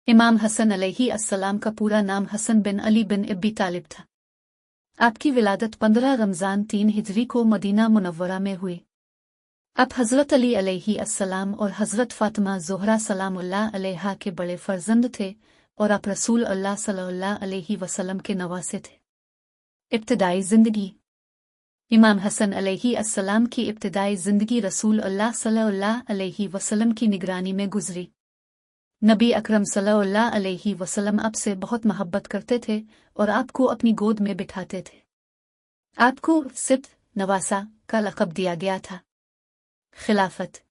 इमाम हसन अलैहिस्सलाम का पूरा नाम हसन बिन अली बिन अबी तालिब था। आपकी विलादत 15 रमज़ान 3 हिजरी को मदीना मुनव्वरा में हुई। आप हज़रत अली अलैहिस्सलाम और हज़रत फ़ातिमा ज़ोहरा सलामुल्लाह अलैहा के बड़े फ़र्जंद थे और आप रसूल अल्लाह सल्लल्लाहु अलैहि वसल्लम के नवासे थे। इब्तिदाई ज़िंदगी। इमाम हसन अलैहिस्सलाम की इब्तिदाई ज़िंदगी रसूल अल्लाह सल्लल्लाहु अलैहि वसल्लम की निगरानी में गुजरी। नबी अकरम सल्लल्लाहु अलैहि वसल्लम आपसे बहुत मोहब्बत करते थे और आपको अपनी गोद में बिठाते थे। आपको सिब्त नवासा का लक़ब दिया गया था। खिलाफत।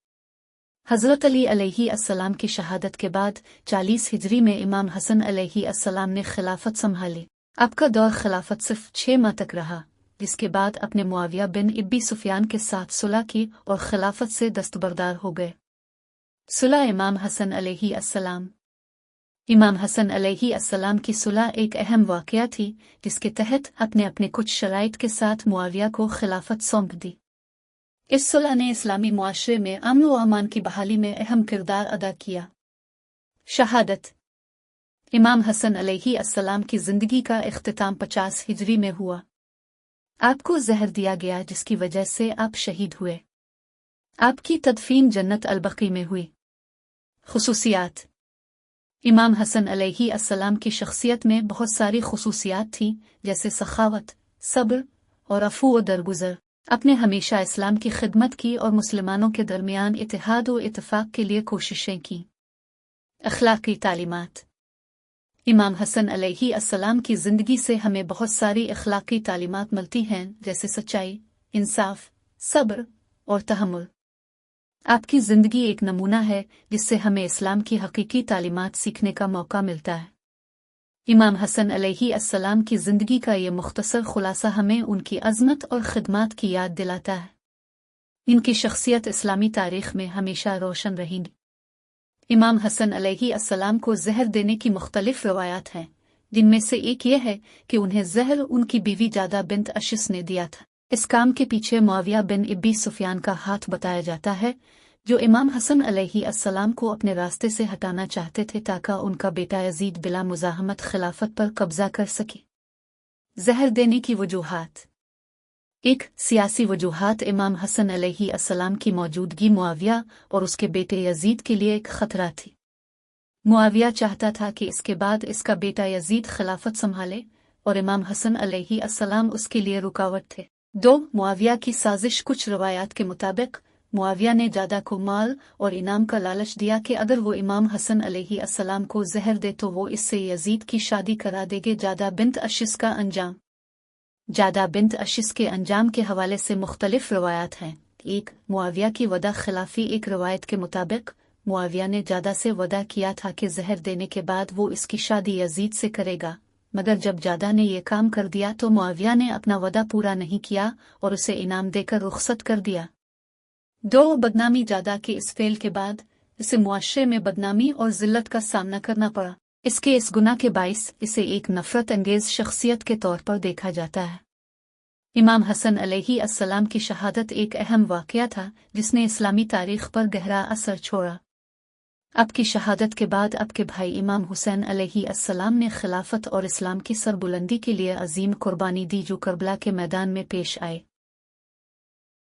हज़रत अली अलैहिस्सलाम की शहादत के बाद 40 हिजरी में इमाम हसन अलैहिस्सलाम ने खिलाफत संभाली। आपका दौर खिलाफत सिर्फ 6 माह तक रहा, जिसके बाद अपने मुआविया बिन अबी सुफियान के साथ सुलह की और खिलाफत से दस्तबरदार हो गए। सुलह इमाम हसन अलैहिस्सलाम। इमाम हसन अलैहिस्सलाम की सुलह एक अहम वाक़या थी, जिसके तहत अपने अपने कुछ शराइत के साथ मुआविया को खिलाफत सौंप दी। इस सुलह ने इस्लामी मुआशरे में अमन व अमान की बहाली में अहम किरदार अदा किया। शहादत। इमाम हसन अलैहिस्सलाम की ज़िंदगी का इख्तिताम 50 हिजरी में हुआ। आपको जहर दिया गया, जिसकी वजह से आप शहीद हुए। आपकी तदफीन जन्नत अल-बक़ी में हुई। खुसूसियात। इमाम हसन अलैहिस्सलाम की शख्सियत में बहुत सारी खुसूसियात थीं, जैसे सखावत, सब्र और अफ़ू व दरगुज़र। आपने हमेशा इस्लाम की खिदमत की और मुसलमानों के दरमियान इत्तेहाद व इत्तफ़ाक़ के लिए कोशिशें की। अख़लाक़ी तालीमात। इमाम हसन अलैहिस्सलाम की ज़िंदगी से हमें बहुत सारी अख़लाक़ी तालीमात मिलती हैं, जैसे सच्चाई, इंसाफ, सब्र और तहम्मुल। आपकी ज़िंदगी एक नमूना है जिससे हमें इस्लाम की हकीकी तालीमात सीखने का मौका मिलता है। इमाम हसन अलैहिस्सलाम की ज़िंदगी का ये मुख्तसर खुलासा हमें उनकी अज़मत और ख़िदमत की याद दिलाता है। इनकी शख्सियत इस्लामी तारीख़ में हमेशा रोशन रहेंगी। इमाम हसन अलैहिस्सलाम को ज़हर देने की मुख्तलिफ़ रवायात हैं, जिनमें से एक ये है कि उन्हें ज़हर उनकी बीवी जादा बिन्त अशिस ने दिया था। इस काम के पीछे मुआविया बिन अबी सुफियान का हाथ बताया जाता है, जो इमाम हसन अलैहिस्सलाम को अपने रास्ते से हटाना चाहते थे ताकि उनका बेटा यजीद बिला मुज़ाहमत खिलाफत पर कब्जा कर सके। जहर देने की वजूहात। एक, सियासी वजूहात। इमाम हसन अलैहिस्सलाम की मौजूदगी मुआविया और उसके बेटे यजीद के लिए एक खतरा थी। मुआविया चाहता था कि इसके बाद इसका बेटा यजीद खिलाफत संभाले और इमाम हसन अलैहिस्सलाम उसके लिए रुकावट थे। 2, मुआविया की साजिश। कुछ रवायात के मुताबिक मुआविया ने जादा को माल और इनाम का लालच दिया कि अगर वो इमाम हसन अलैहिस्सलाम को जहर दे तो वो इससे यजीद की शादी करा देंगे। जादा बिन्त अशिस का अंजाम। जादा बिन्त अशिस के अंजाम के हवाले से मुख्तलिफ रवायात हैं। 1, मुआविया की वदा खिलाफी। एक रवायत के मुताबिक मुआविया ने जादा से वदा किया था कि जहर देने के बाद वो इसकी शादी यजीद से करेगा, मगर जब जादा ने ये काम कर दिया तो मुआविया ने अपना वदा पूरा नहीं किया और उसे इनाम देकर रुखसत कर दिया। 2, बदनामी। जादा के इस फेल के बाद इसे मुआशरे में बदनामी और जिल्लत का सामना करना पड़ा। इसके इस गुनाह के बाइस इसे एक नफरत अंगेज शख्सियत के तौर पर देखा जाता है। इमाम हसन अलैहिस्सलाम की शहादत एक अहम वाक़या था जिसने इस्लामी तारीख़ पर गहरा असर छोड़ा। आपकी शहादत के बाद आपके भाई इमाम हुसैन अलैहिस्सलाम ने खिलाफत और इस्लाम की सरबुलंदी के लिए अजीम कुर्बानी दी, जो करबला के मैदान में पेश आए।